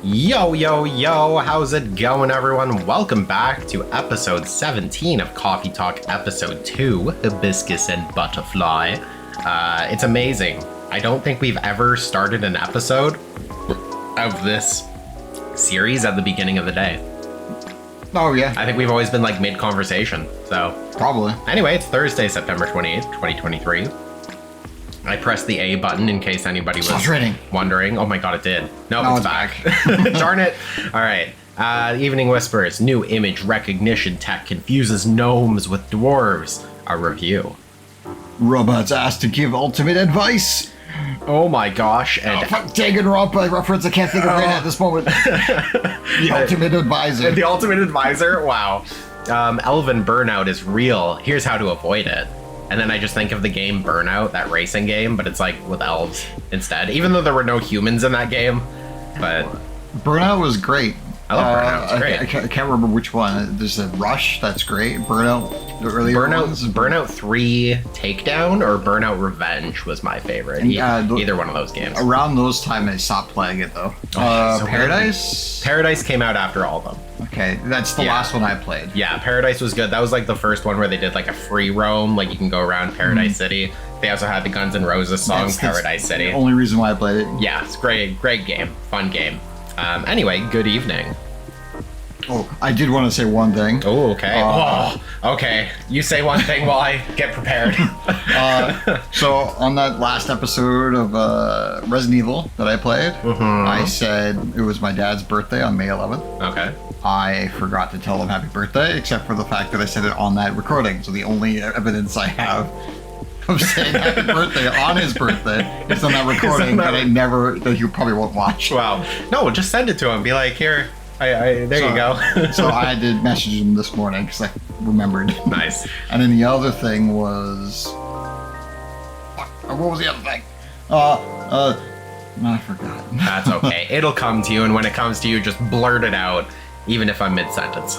Yo, how's it going, everyone? Welcome back to episode 17 of Coffee Talk, episode 2, Hibiscus and Butterfly. It's amazing. I don't think we've ever started an episode of this series at the beginning of the day. Oh, yeah. I think we've always been like mid-conversation, so. Probably. Anyway, it's Thursday, September 28th, 2023. I pressed the A button in case anybody was wondering. Oh my god, it did. Nope, it's back. Darn it. All right. Evening Whispers. New image recognition tech confuses gnomes with dwarves. A review. Robots asked to give ultimate advice. Oh my gosh. And Danganronpa reference I can't think of right at this moment. The ultimate advisor. The ultimate advisor? Wow. Elven burnout is real. Here's how to avoid it. And then I just think of the game Burnout, that racing game, but it's like with elves instead. Even though there were no humans in that game, but... Burnout was great. I love Burnout, it's great. I can't remember which one. There's a Rush, that's great. Burnout, the earlier ones. Burnout 3 Takedown or Burnout Revenge was my favorite. Either one of those games. Around those time I stopped playing it though. So Paradise? Paradise came out after all of them. Okay, that's the last one I played. Yeah, Paradise was good. That was like the first one where they did like a free roam, like you can go around Paradise City. They also had the Guns N' Roses song, Paradise City. The only reason why I played it. Yeah, it's great game, fun game. Anyway, good evening. Oh, I did want to say one thing. Oh, okay. Okay. You say one thing while I get prepared. So on that last episode of Resident Evil that I played, I said it was my dad's birthday on May 11th. Okay. I forgot to tell him happy birthday, except for the fact that I said it on that recording. So the only evidence I have of saying happy birthday on his birthday is on that recording that you probably won't watch. Wow. No, just send it to him. Be like, here. You go. So I did message him this morning because I remembered. Nice. And then the other thing was... What was the other thing? No, I forgot. That's okay. It'll come to you, and when it comes to you, just blurt it out, even if I'm mid-sentence.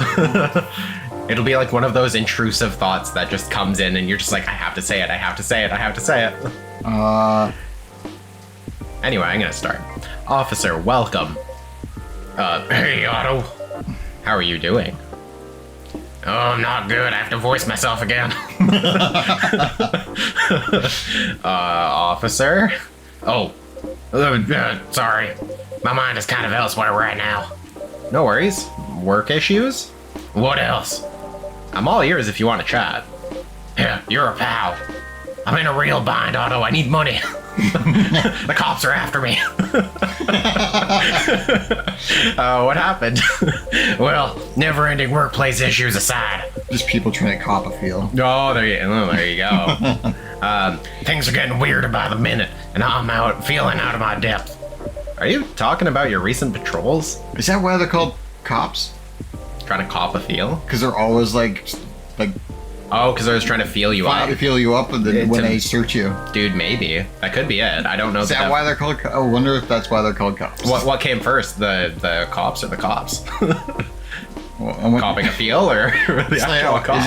It'll be like one of those intrusive thoughts that just comes in, and you're just like, I have to say it, I have to say it, I have to say it. Anyway, I'm gonna start. Officer, welcome. Hey, Otto. How are you doing? Oh, I'm not good. I have to voice myself again. Officer? Oh. Sorry. My mind is kind of elsewhere right now. No worries. Work issues? What else? I'm all ears if you want to chat. Yeah, you're a pal. I'm in a real bind, Otto. I need money. The cops are after me. What happened? Well, never-ending workplace issues aside. Just people trying to cop a feel. Oh, there you go. Things are getting weirder by the minute, and I'm feeling out of my depth. Are you talking about your recent patrols? Is that why they're called cops? Trying to cop a feel? Because they're always like... Oh, because I was trying to feel you up. To feel you up when they search you. Dude, maybe. That could be it. I don't know. Is that why they're called cops? I wonder if that's why they're called cops. What came first, the cops or the cops? Copping a feel or the actual cops?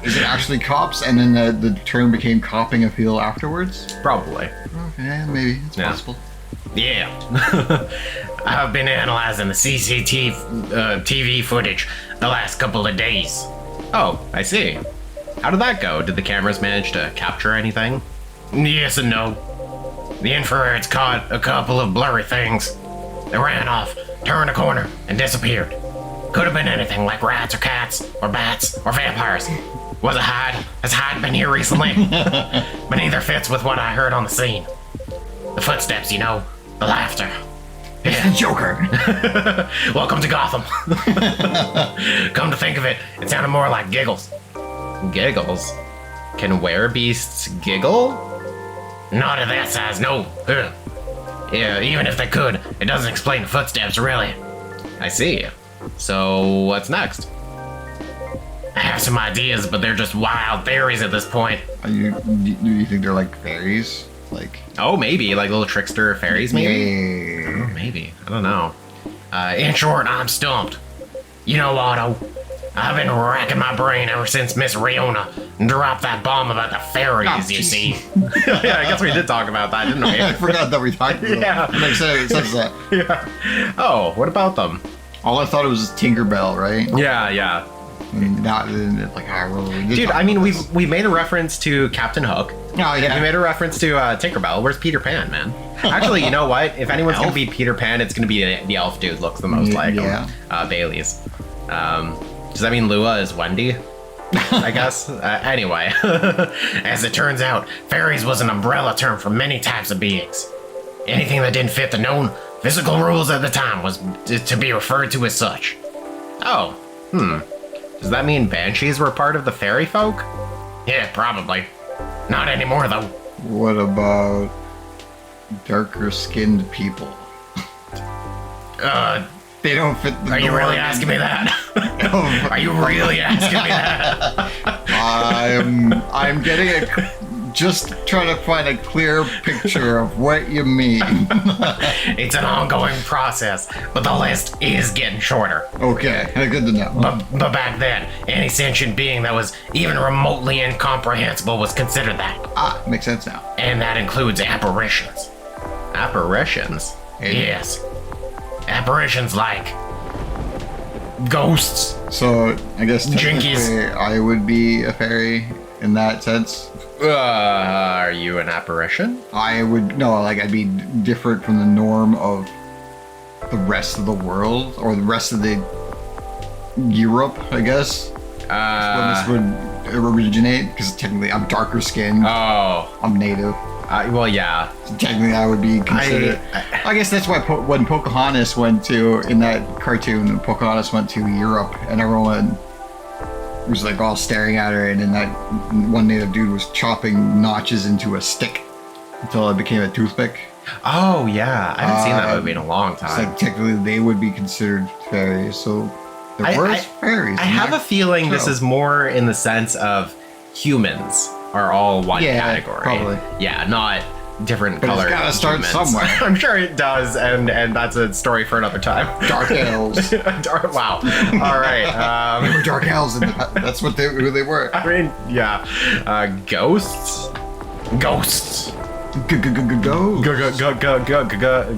Is it actually cops and then the term became copping a feel afterwards? Probably. Okay, maybe. It's possible. Yeah. I've been analyzing the CCTV footage the last couple of days. Oh, I see. How did that go? Did the cameras manage to capture anything? Yes and no. The infrared's caught a couple of blurry things. They ran off, turned a corner, and disappeared. Could have been anything like rats or cats or bats or vampires. Was it Hyde? Has Hyde been here recently? But neither fits with what I heard on the scene. The footsteps, the laughter. It's the Joker. Welcome to Gotham. Come to think of it, it sounded more like giggles. Giggles? Can werebeasts giggle? Not at that size, no. Yeah, even if they could, it doesn't explain the footsteps, really. I see. So, what's next? I have some ideas, but they're just wild theories at this point. Do you think they're like fairies? Oh, maybe like little trickster fairies, maybe. Yeah. Oh, maybe. I don't know. In short, I'm stumped. Otto, I've been racking my brain ever since Miss Riona drop that bomb about the fairies, Oh, you jeez. see. Yeah, I guess we did talk about that, didn't we? I forgot that we talked about Yeah. it. Makes sense. It says that. Yeah. Oh, what about them? All I thought it was Tinkerbell, right? Yeah. And not like we did Dude, talk I mean, about we this. we made a reference to Captain Hook. Oh We yeah. made a reference to Tinkerbell. Where's Peter Pan, man? Actually, you know what? If anyone's gonna Elf? be Peter Pan, it's gonna be the elf dude. Looks the most like him. Yeah. Bailey's. Does that mean Lua is Wendy? I guess. Anyway, as it turns out, fairies was an umbrella term for many types of beings. Anything that didn't fit the known physical rules at the time was to be referred to as such. Oh, Does that mean banshees were part of the fairy folk? Yeah, probably. Not anymore, though. What about darker skinned people? They don't fit the Are you really norm. asking me that? Are you really asking me that? I'm getting just trying to find a clear picture of what you mean. It's an ongoing process, but the list is getting shorter. Okay, good to know. But back then, any sentient being that was even remotely incomprehensible was considered that. Makes sense now. And that includes apparitions. Apparitions? Hey. Yes. Apparitions like ghosts. So I guess Jinkies. technically I would be a fairy in that sense. Are you an apparition? I would no, like I'd be different from the norm of the rest of the world or the rest of the Europe, I guess. When this would originate, because technically I'm darker skinned. Oh. I'm native. Well, yeah. So technically, I would be considered. I guess that's why when Pocahontas went to in that cartoon, Pocahontas went to Europe, and everyone was like all staring at her, and then that one native dude was chopping notches into a stick until it became a toothpick. Oh, yeah. I haven't seen that movie in a long It's time. like technically they would be considered fairies, so there were fairies. I have a feeling this is more in the sense of humans are all one category. Probably. Yeah, not different But it's colored gotta start humans. somewhere. I'm sure it does, and that's a story for another time. Dark elves. Wow. All right. They were dark elves, and that's what who they were. I mean, yeah. Ghosts. Ghosts. Go.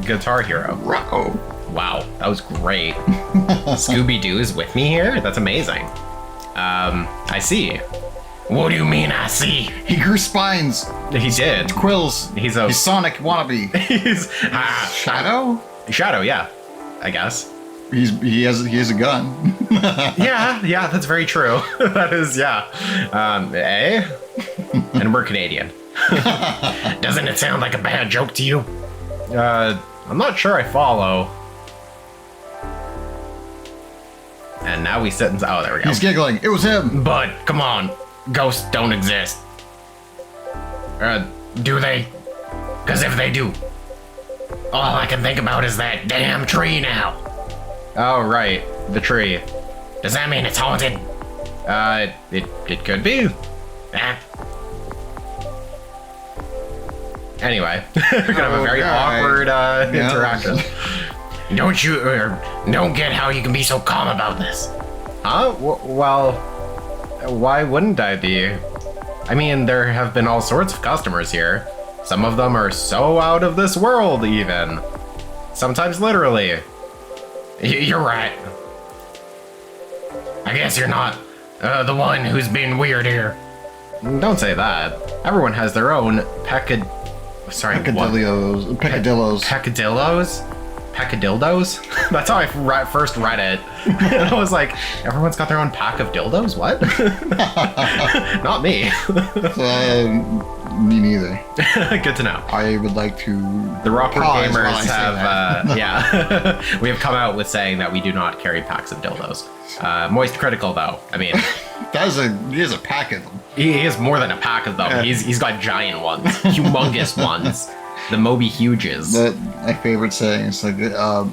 Guitar Hero. Rocco. Wow, that was great. Scooby-Doo is with me here? That's amazing. I see. What do you mean I see? He grew spines, He did. quills. He's Sonic wannabe. he's Shadow? Shadow, yeah. I guess. He has a gun. Yeah, that's very true. That is, yeah. And we're Canadian. Doesn't it sound like a bad joke to you? I'm not sure I follow. And now we sit and oh, there we go. He's giggling. It was him. But come on, ghosts don't exist. Do they? Because if they do, all I can think about is that damn tree now. Oh, right, the tree. Does that mean it's haunted? It could be. Anyway, we're gonna have a very awkward interaction. Don't get how you can be so calm about this. Huh? Well, why wouldn't I be? I mean, there have been all sorts of customers here. Some of them are so out of this world, even. Sometimes literally. You're right. I guess you're not the one who's being weird here. Don't say that. Everyone has their own Peccadillos. Peccadillos? Peccadildos? That's how I first read it. And I was like, everyone's got their own pack of dildos? What? Not me. Me neither. Good to know. I would like to. The Rawkward pause while I gamers say have, yeah. We have come out with saying that we do not carry packs of dildos. Moist critical, though. I mean, he has a pack of them. he has more than a pack of them. Yeah. He's got giant ones, humongous ones. The Moby Huges. My favorite saying is like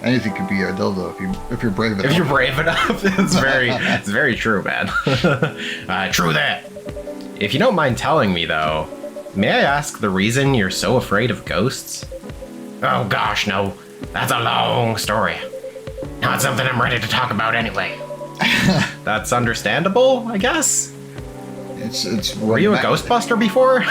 anything could be a dildo if you're brave enough. If you're brave enough, it's very true, man. True that. If you don't mind telling me, though, may I ask the reason you're so afraid of ghosts? Oh gosh, no. That's a long story. Not something I'm ready to talk about anyway. That's understandable, I guess. It's Were you a Ghostbuster before?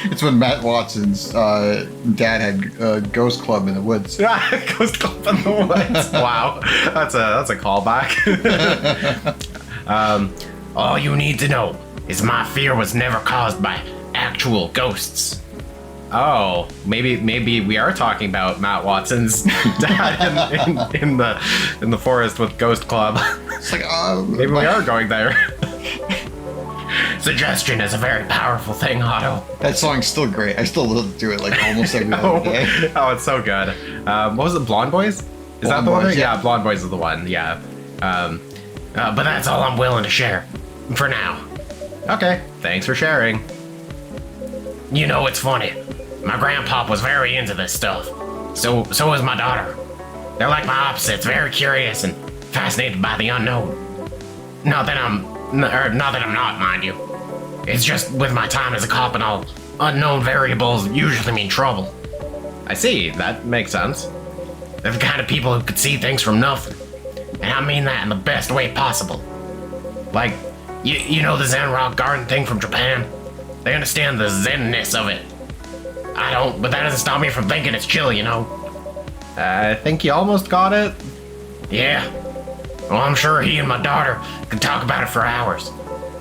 It's when Matt Watson's dad had Ghost Club in the woods. Ghost Club in the woods. Wow, that's a callback. All you need to know is my fear was never caused by actual ghosts. Oh, maybe we are talking about Matt Watson's dad in the forest with Ghost Club. It's like, maybe we are going there. Suggestion is a very powerful thing, Otto. That song's still great. I still listen to it like almost every other day. Oh, it's so good. What was it, Blonde Boys? Is that the one? Yeah, Blonde Boys is the one. Yeah. But that's all I'm willing to share for now. Okay, thanks for sharing. You know, it's funny. My grandpop was very into this stuff. So was my daughter. They're like my opposites, very curious and fascinated by the unknown. Not that I'm not, mind you. It's just with my time as a cop and all, unknown variables usually mean trouble. I see, that makes sense. They're the kind of people who could see things from nothing. And I mean that in the best way possible. Like, you know the Zen rock garden thing from Japan? They understand the zen-ness of it. I don't, but that doesn't stop me from thinking it's chill, you know? I think you almost got it. Yeah. Well, I'm sure he and my daughter could talk about it for hours.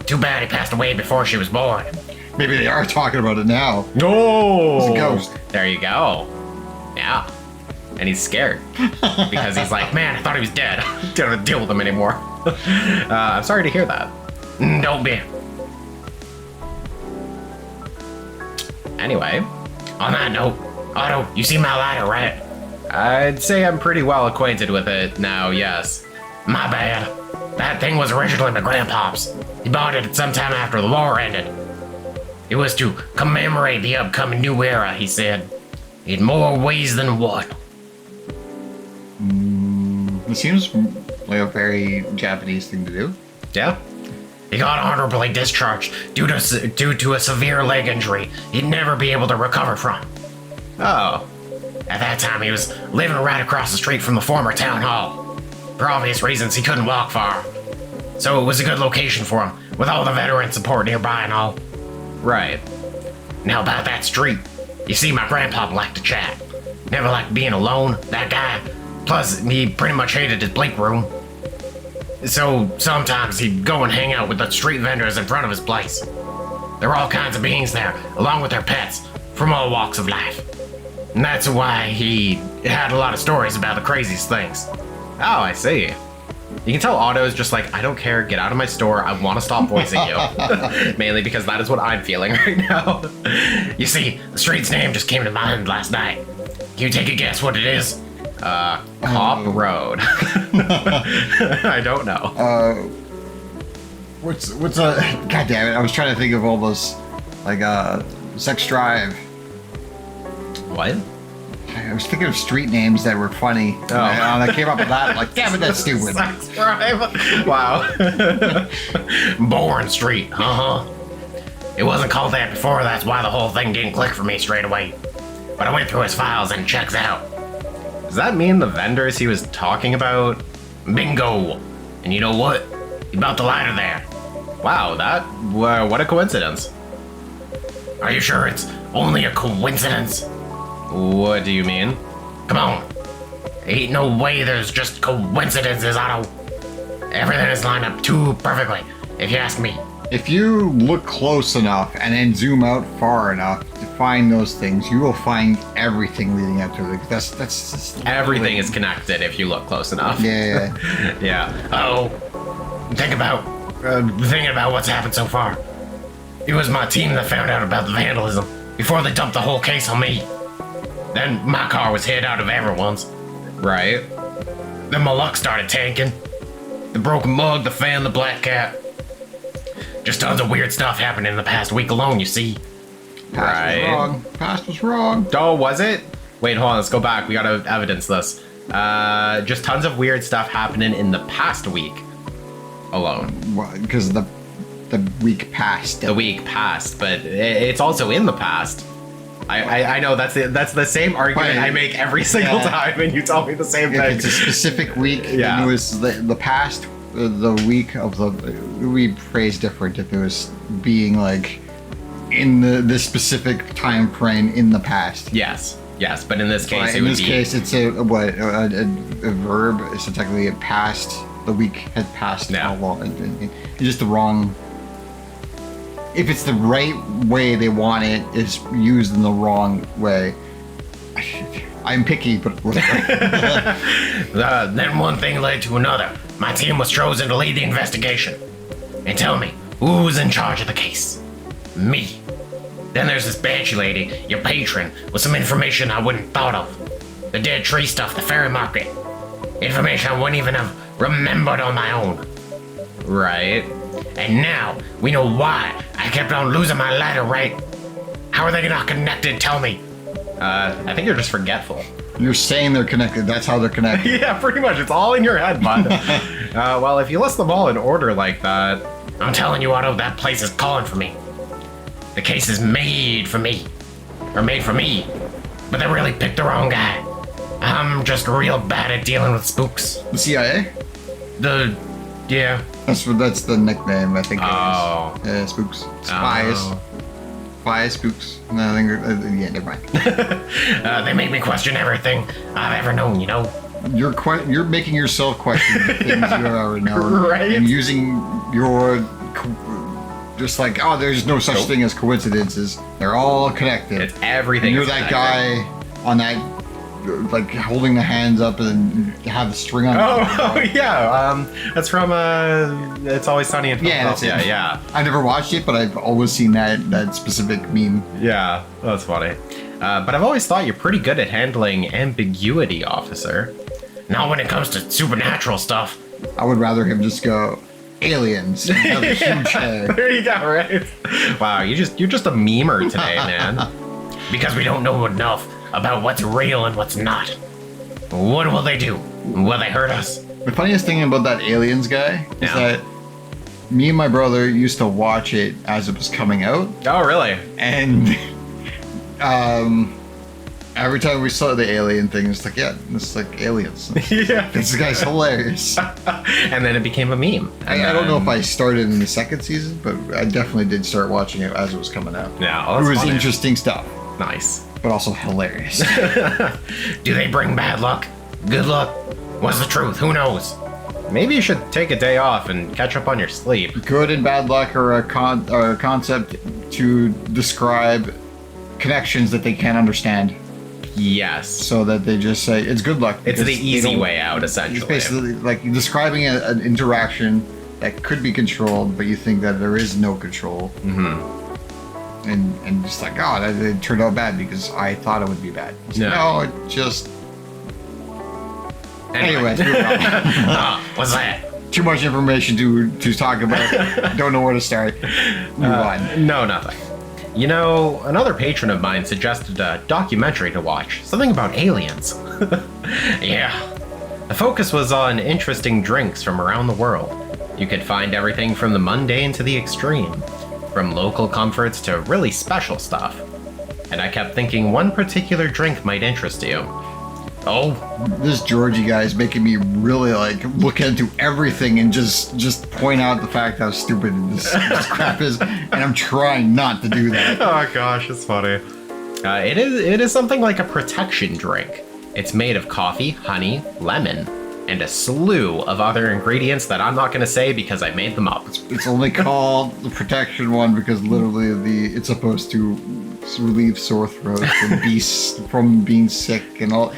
Too bad he passed away before she was born. Maybe they are talking about it now. No! It's a ghost. There you go. Yeah. And he's scared. Because he's like, man, I thought he was dead. I don't have to deal with him anymore. I'm sorry to hear that. Don't be. Anyway, on that note, Otto, you see my lighter, right? I'd say I'm pretty well acquainted with it now, yes. My bad. That thing was originally my grandpa's. He bought it sometime after the war ended. It was to commemorate the upcoming new era, he said. In more ways than one. It seems like a very Japanese thing to do. Yeah. He got honorably discharged due to a severe leg injury he'd never be able to recover from. Oh. At that time, he was living right across the street from the former town hall. For obvious reasons, he couldn't walk far. So it was a good location for him, with all the veteran support nearby and all. Right. Now about that street. You see, my grandpa liked to chat. Never liked being alone, that guy. Plus, he pretty much hated his bleak room. So sometimes he'd go and hang out with the street vendors in front of his place. There were all kinds of beings there, along with their pets, from all walks of life. And that's why he had a lot of stories about the craziest things. Oh, I see. You can tell Otto's just like, I don't care, get out of my store, I want to stop voicing you. Mainly because that is what I'm feeling right now. You see, the street's name just came to mind last night. Can you take a guess what it is? Cop Road. I don't know. What's God damn it, I was trying to think of all those, like, Sex Drive. What? I was thinking of street names that were funny. Oh. And I came up with that. Like, damn it, that's stupid. Sex Drive. Wow. Bourne Street. It wasn't called that before. That's why the whole thing didn't click for me straight away. But I went through his files and it checks out. Does that mean the vendors he was talking about? Bingo. And you know what? He bought the lighter there. Wow, what a coincidence. Are you sure it's only a coincidence? What do you mean? Come on. Ain't no way there's just coincidences, Otto. Everything is lined up too perfectly, if you ask me. If you look close enough and then zoom out far enough to find those things, you will find everything leading up to it. That's just everything is connected if you look close enough. Yeah. Yeah. Oh, thinking about what's happened so far. It was my team that found out about the vandalism before they dumped the whole case on me. Then my car was hit out of everyone's. Right. Then my luck started tanking. The broken mug, the fan, the black cat. Just tons of weird stuff happened in the past week alone, you see. Past was wrong. Past was wrong. Oh, was it? Wait, hold on, let's go back. We gotta evidence this. Just tons of weird stuff happening in the past week alone. Well, because the week passed. The week passed, but it's also in the past. I know that's the same argument I make every single time, and you tell me the same thing. It's a specific week. Yeah. It was the past the week of the, it would be phrased different if it was being like in this specific time frame in the past. Yes, but in this case, in this case, it's a verb. So technically, it passed. The week had passed. Yeah. How long? It's just the wrong. If it's the right way they want it, it's used in the wrong way. I'm picky, but whatever. Then one thing led to another. My team was chosen to lead the investigation. And tell me, who's in charge of the case? Me. Then there's this banshee lady, your patron, with some information I wouldn't thought of. The dead tree stuff, the fairy market. Information I wouldn't even have remembered on my own. Right. And now, we know why I kept on losing my lighter, right? How are they not connected? Tell me. I think you're just forgetful. You're saying they're connected. That's how they're connected. Yeah, pretty much. It's all in your head, bud. Well, if you list them all in order like that, I'm telling you, Otto, that place is calling for me. The case is made for me. Or made for me. But they really picked the wrong guy. I'm just real bad at dealing with spooks. The CIA? Yeah. That's the nickname, I think. Oh. Spooks. Spies. Oh. Spies, spooks. No, I think, yeah, never mind. They make me question everything I've ever known, you know? You're making yourself question the things you already know. Right? And using your... Just like, oh, there's no such thing as coincidences. They're all connected. It's everything. And you're that guy on that, like, holding the hands up and have the string on. Oh, yeah. That's from It's Always Sunny in Philadelphia. That's it. Yeah. I never watched it, but I've always seen that specific meme. Yeah, that's funny. But I've always thought you're pretty good at handling ambiguity, officer. Now, when it comes to supernatural stuff, I would rather him just go aliens. And have a huge head. There you go, right? Wow, you're just a memer today, man. Because we don't know enough about what's real and what's not. What will they do? Will they hurt us? The funniest thing about that aliens guy is Yeah. that me and my brother used to watch it as it was coming out, Oh, really? and every time we saw the alien thing, it's like, yeah, it's like aliens. Yeah. This guy's hilarious. And then it became a meme. I don't know if I started in the second season, but I definitely did start watching it as it was coming out. Yeah, well, It that's was funny. interesting stuff, Nice. but also hilarious. Do they bring bad luck? Good luck? What's the truth? Who knows? Maybe you should take a day off and catch up on your sleep. Good and bad luck are a concept to describe connections that they can't understand, Yes. so that they just say it's good luck. It's the because they easy don't- way out, It's essentially. basically like describing an interaction that could be controlled, but you think that there is no control. Mm-hmm. And just like, oh, it turned out bad because I thought it would be bad. It's like, No. no, it just... Anyway. Anyways, move on. What's that? Too much information to talk about. Don't know where to start. Move on. No, nothing. You know, another patron of mine suggested a documentary to watch, something about aliens. Yeah. The focus was on interesting drinks from around the world. You could find everything from the mundane to the extreme, from local comforts to really special stuff. And I kept thinking one particular drink might interest you. Oh, This Georgie guy is making me really like look into everything and just point out the fact how stupid this crap is, and I'm trying not to do that. oh gosh, it's funny. It is something like a protection drink. It's made of coffee, honey, lemon, and a slew of other ingredients that I'm not going to say because I made them up. It's only called the protection one because literally it's supposed to relieve sore throat from being sick and all.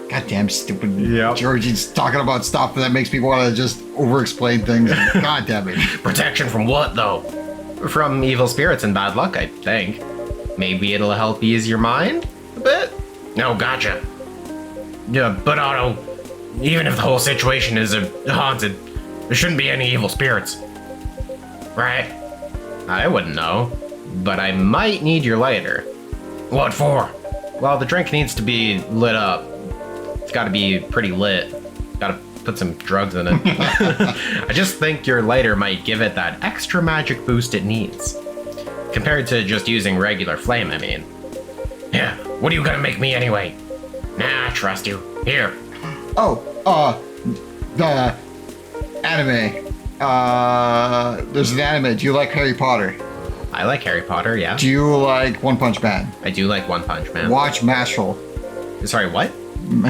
Goddamn stupid Yep. Georgie's talking about stuff that makes me want to just over-explain things. God damn it. Protection from what, though? From evil spirits and bad luck, I think. Maybe it'll help ease your mind a bit? No, gotcha. Yeah, but Otto, even if the whole situation is haunted, there shouldn't be any evil spirits. Right? I wouldn't know, but I might need your lighter. What for? Well, the drink needs to be lit up. It's gotta be pretty lit. Gotta put some drugs in it. I just think your lighter might give it that extra magic boost it needs. Compared to just using regular flame, I mean. Yeah, what are you gonna make me anyway? Nah, I trust you. Here. Oh, Anime. There's an anime. Do you like Harry Potter? I like Harry Potter, yeah. Do you like One Punch Man? I do like One Punch Man. Watch Mashal. Sorry, what?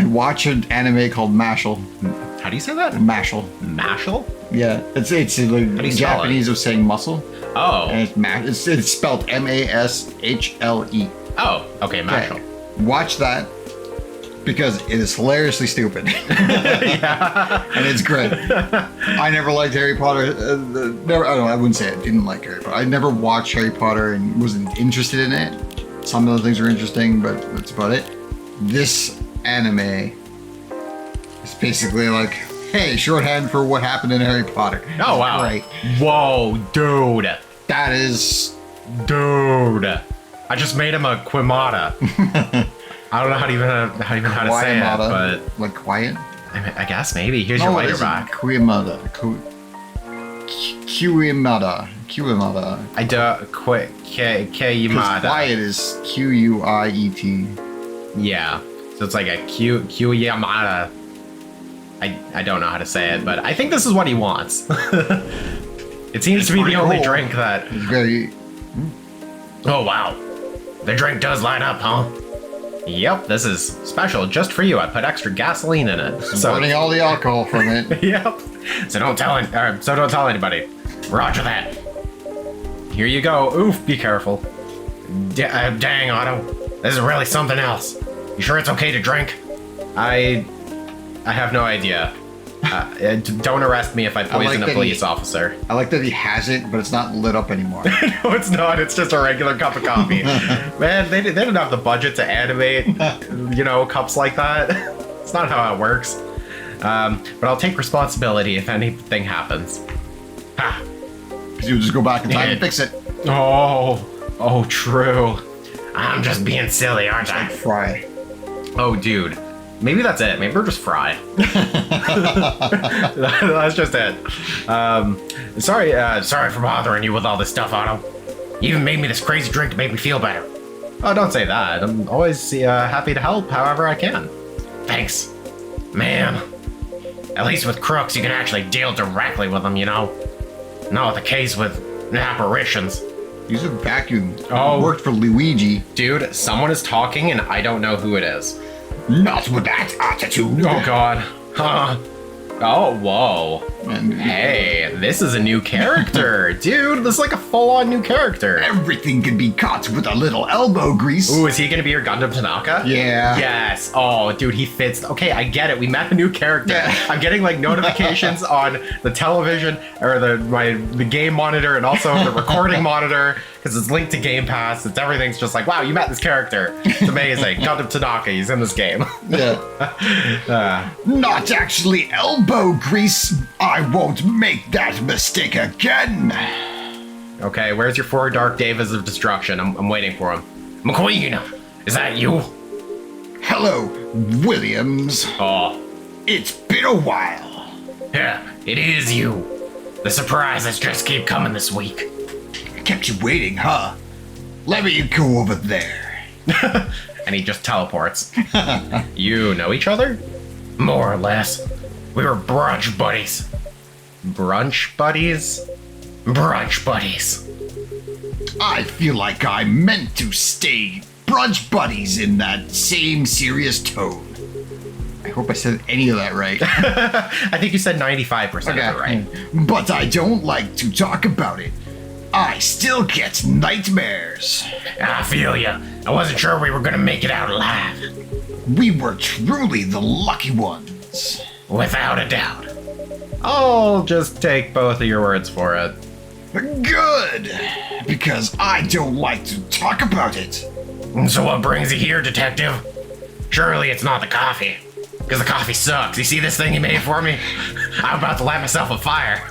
Watch an anime called Mashal. How do you say that? Mashal. Mashal? Yeah, it's like Japanese of saying muscle. Oh. And it's spelled M-A-S-H-L-E. Oh, okay, Mashal. Watch that because it is hilariously stupid. Yeah. And it's great. I never liked Harry Potter. I wouldn't say I didn't like Harry Potter. I never watched Harry Potter and wasn't interested in it. Some of the things are interesting, but that's about it. This anime is basically like, hey, shorthand for what happened in Harry Potter. Oh, wow. Right. Whoa, dude. That is... Dude. I just made him a Quimada. I don't know how to say it, but... Like quiet? I guess maybe. Here's your lighter back. Quimada. Quimada. I do... Quimada. Quiet is Q-U-I-E-T. Yeah. So it's like a Yamada. I don't know how to say it, but I think this is what he wants. It seems to be the only drink that... It's very... Oh, wow. The drink does light up, huh? Yep, this is special just for you. I put extra gasoline in it. So burning all the alcohol from it. Yep. So don't tell anybody. Roger that. Here you go. Oof, be careful. Dang, Otto. This is really something else. You sure it's okay to drink? I have no idea. Don't arrest me if I poison a police officer. I like that he has it, but it's not lit up anymore. No, it's not. It's just a regular cup of coffee. Man, they didn't have the budget to animate, cups like that. It's not how it works. But I'll take responsibility if anything happens. Ha! Because you just go back in time and fix it. Oh, true. I'm just being silly, aren't I? Fry. Oh, dude. Maybe that's it. Maybe we're just Fry. That's just it. Sorry for bothering you with all this stuff, Otto. You even made me this crazy drink to make me feel better. Oh, don't say that. I'm always happy to help however I can. Thanks. Man, at least with crooks, you can actually deal directly with them, Not the case with apparitions. Use a vacuum. Oh. It worked for Luigi. Dude, someone is talking and I don't know who it is. Not with that attitude. Oh, God. Huh. Oh, whoa. And hey, this is a new character. Dude, this is like a full-on new character. Everything can be caught with a little elbow grease. Ooh, is he going to be your Gundam Tanaka? Yeah. Yes. Oh, dude, he fits. Okay, I get it. We met a new character. Yeah. I'm getting like notifications on the television or the game monitor and also the recording monitor because it's linked to Game Pass. Everything's just like, wow, you met this character. It's amazing. Gundam Tanaka, he's in this game. Yeah. Not actually elbow grease. I won't make that mistake again. Okay, where's your 4 Dark Davas of Destruction? I'm waiting for him. McQueen, is that you? Hello, Williams. Oh. It's been a while. Yeah, it is you. The surprises just keep coming this week. Kept you waiting, huh? Let me go over there. And he just teleports. You know each other? More or less. We were brunch buddies. Brunch buddies? Brunch buddies. I feel like I meant to stay brunch buddies in that same serious tone. I hope I said any of that right. I think you said 95% of it right. But I don't like to talk about it. I still get nightmares. I feel ya. I wasn't sure we were gonna make it out alive. We were truly the lucky ones. Without a doubt. I'll just take both of your words for it. Good, because I don't like to talk about it. So what brings you here, detective? Surely it's not the coffee. Because the coffee sucks. You see this thing you made for me? I'm about to light myself on fire.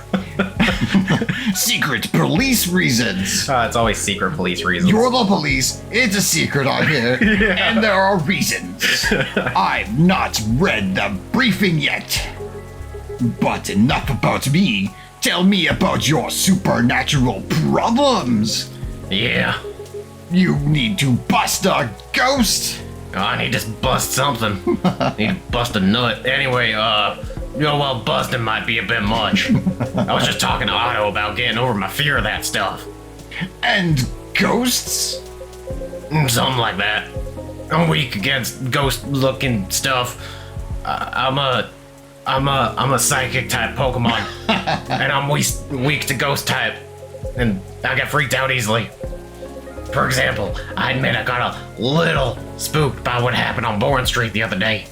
Secret police reasons. It's always secret police reasons. You're the police. It's a secret on here. Yeah. And there are reasons. I've not read the briefing yet. But enough about me. Tell me about your supernatural problems. Yeah. You need to bust a ghost. I need to bust something. Need to bust a nut. Anyway, well, busting might be a bit much. I was just talking to Otto about getting over my fear of that stuff. And ghosts? Something like that. I'm weak against ghost-looking stuff. I'm a psychic type Pokemon, and I'm weak to ghost type, and I get freaked out easily. For example, I admit I got a little spooked by what happened on Bourne Street the other day.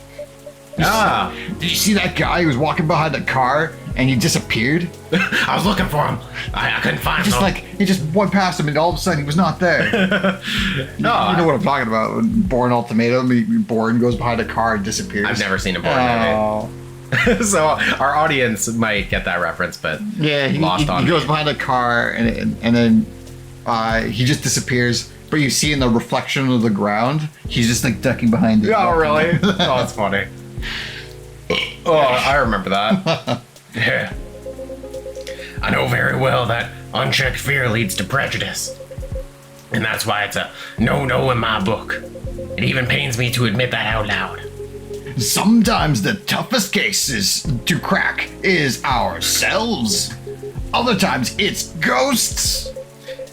Did you see that guy who was walking behind the car and he disappeared? I was looking for him. I couldn't find him. He just went past him and all of a sudden he was not there. You know what I'm talking about? When Bourne Ultimatum, Bourne goes behind a car and disappears. I've never seen a Bourne movie. So our audience might get that reference, but yeah, he goes behind a car and then he just disappears. But you see in the reflection of the ground, he's just like ducking behind it. Oh, really? Oh, that's funny. Oh, I remember that. Yeah. I know very well that unchecked fear leads to prejudice. And that's why it's a no-no in my book. It even pains me to admit that out loud. Sometimes the toughest cases to crack is ourselves. Other times it's ghosts.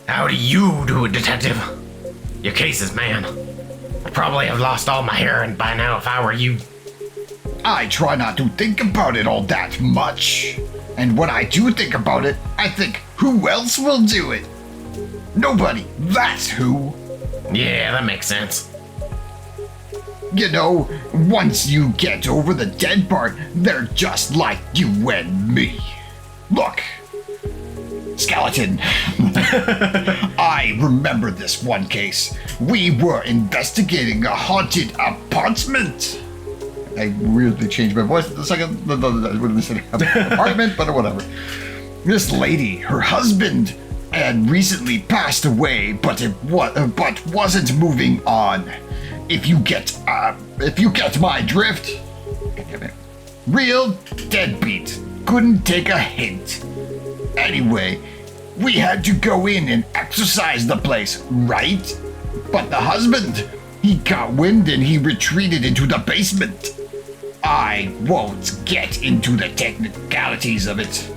How do you do it, detective? Your cases, man. I'd probably have lost all my hair by now if I were you. I try not to think about it all that much. And when I do think about it, I think, who else will do it? Nobody, that's who. Yeah, that makes sense. You know, once you get over the dead part, they're just like you and me. Look, skeleton. I remember this one case. We were investigating a haunted apartment. I weirdly changed my voice the second. I would have said apartment, but whatever. This lady, her husband, had recently passed away, but wasn't moving on. If you get my drift. Real deadbeat. Couldn't take a hint. Anyway, we had to go in and exorcise the place, right? But the husband, he got wind and he retreated into the basement. I won't get into the technicalities of it,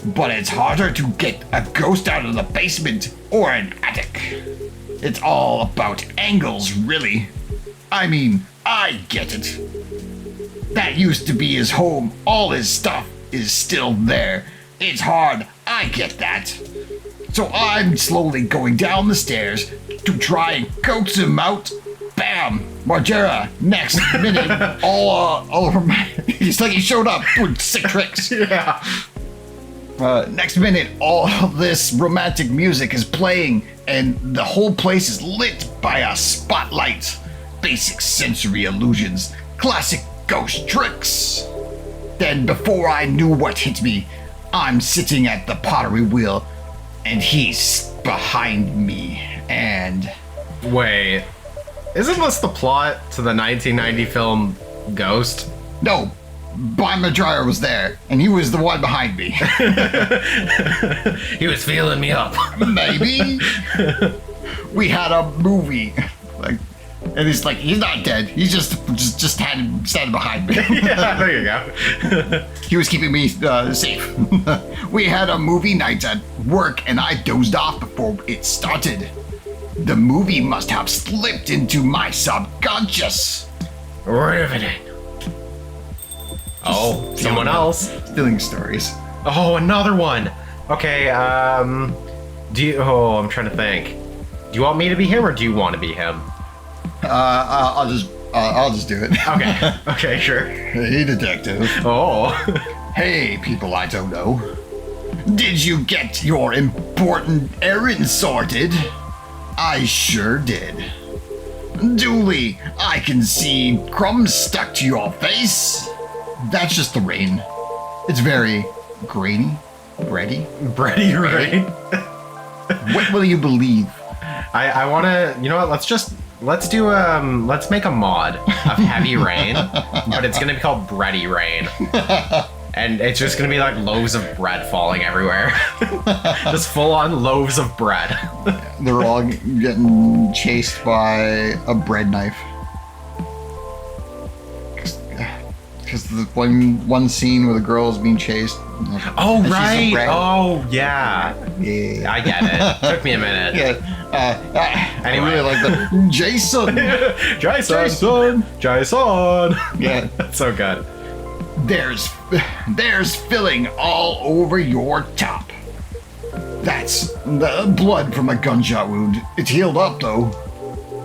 but it's harder to get a ghost out of the basement or an attic. It's all about angles, really. I mean, I get it. That used to be his home. All his stuff is still there. It's hard, I get that. So I'm slowly going down the stairs to try and coax him out. Bam! Margera, next minute, all over my... It's like he showed up doing sick tricks. Yeah. Next minute, all this romantic music is playing, and the whole place is lit by a spotlight. Basic sensory illusions, classic ghost tricks. Then, before I knew what hit me, I'm sitting at the pottery wheel, and he's behind me, and... Wait, isn't this the plot to the 1990 film Ghost? No, Bob Madryer was there, and he was the one behind me. He was feeling me up. Maybe. We had a movie, and he's not dead. He's just had him standing behind me. Yeah, there you go. He was keeping me safe. We had a movie night at work, and I dozed off before it started. The movie must have slipped into my subconscious. Riveting. Oh, someone else. Stealing stories. Oh, another one. Okay, I'm trying to think. Do you want me to be him or do you want to be him? I'll just do it. Okay. Okay, sure. Hey, detective. Oh. Hey, people I don't know. Did you get your important errand sorted? I sure did. Dooley, I can see crumbs stuck to your face. That's just the rain. It's very grainy, bready. Bready rain? What will you believe? I want to, you know what, let's make a mod of Heavy Rain, but it's going to be called Bready Rain. And it's just going to be like loaves of bread falling everywhere. Just full on loaves of bread. They're all getting chased by a bread knife. because the one scene where the girl is being chased. Oh, and she's right. a rat. Oh, yeah. Yeah. I get it. Took me a minute. Yeah. Anyway. I really like the Jason. Jason. Yeah. That's so good. There's filling all over your top. That's the blood from a gunshot wound. It's healed up though.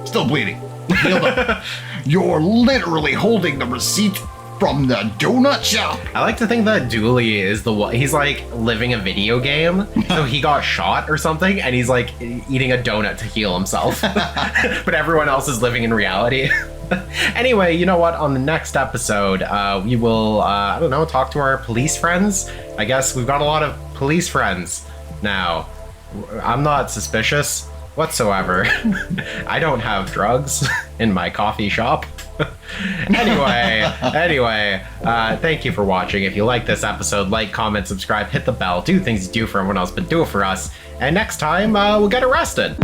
Still bleeding. Healed up. You're literally holding the receipt from the donut shop. I like to think that Dooley is the one. He's like living a video game. So he got shot or something and he's like eating a donut to heal himself. But everyone else is living in reality. Anyway, you know what? On the next episode, we will, I don't know, talk to our police friends. I guess we've got a lot of police friends now. I'm not suspicious whatsoever. I don't have drugs in my coffee shop. Anyway, thank you for watching. If you like this episode, like, comment, subscribe, hit the bell, do things you do for everyone else, but do it for us. And next time, we'll get arrested.